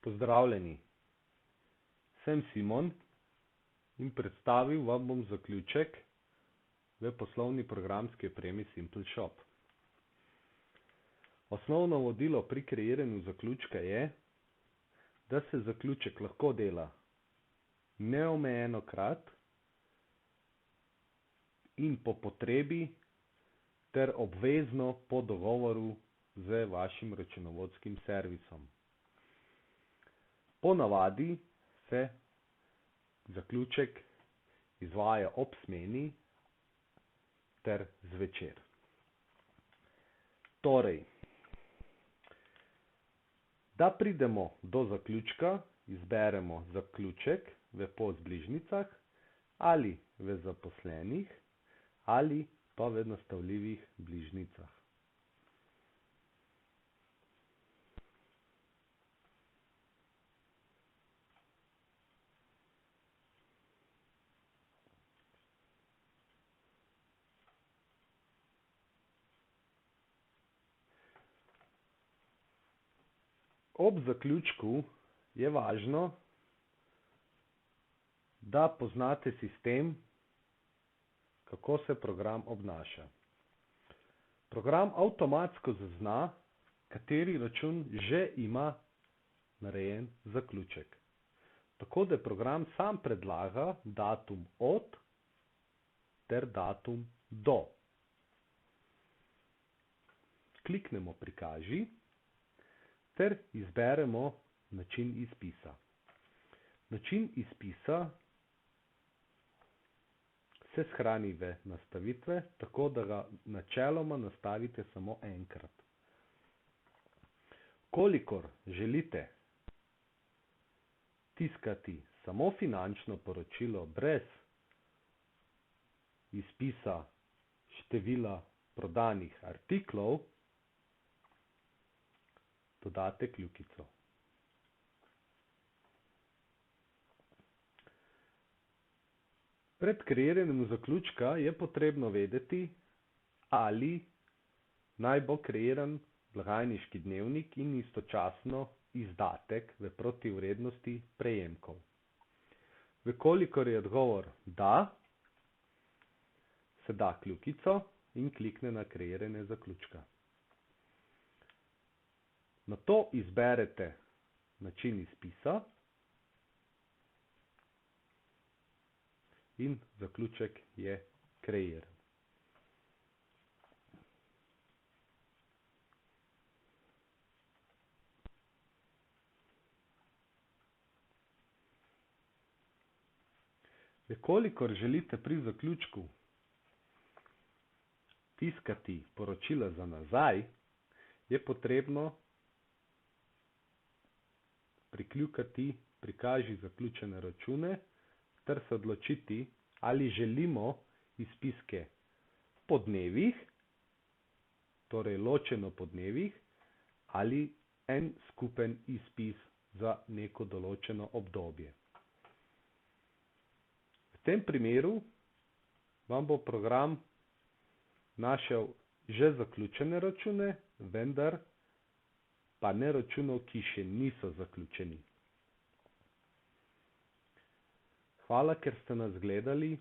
Pozdravljeni, sem Simon in predstavil vam bom zaključek v poslovni programski opremi Simple Shop. Osnovno vodilo pri kreiranju zaključka je, da se zaključek lahko dela neomejeno krat in po potrebi ter obvezno po dogovoru z vašim računovodskim servisom. Po navadi se zaključek izvaja ob smeni ter zvečer. Torej, da pridemo do zaključka, izberemo zaključek v pobližnicah ali v zaposlenih ali pa v nastavljivih bližnjicah. Ob zaključku je važno, da poznate sistem, kako se program obnaša. Program avtomatsko zazna, kateri račun že ima narejen zaključek. Tako da program sam predlaga datum od ter datum do. Kliknemo Prikaži ter izberemo način izpisa. Način izpisa se shrani v nastavitve, tako da ga načeloma nastavite samo enkrat. Kolikor želite tiskati samo finančno poročilo brez izpisa števila prodanih artiklov, dodate kljukico. Pred kreiranjem zaključka je potrebno vedeti, ali naj bo kreiran blagajniški dnevnik in istočasno izdatek v protivrednosti prejemkov. Vkolikor je odgovor da, se da kljukico in klikne na kreiranje zaključka. Nato izberete način izpisa in zaključek je kreiran. Vkolikor želite pri zaključku tiskati poročila za nazaj, je potrebno prikljukati Prikaži zaključene račune ter se odločiti, ali želimo izpiske po dnevih, torej ločeno po dnevih, ali en skupen izpis za neko določeno obdobje. V tem primeru vam bo program našel že zaključene račune, vendar pa ne računov, ki še niso zaključeni. Hvala, ker ste nas gledali.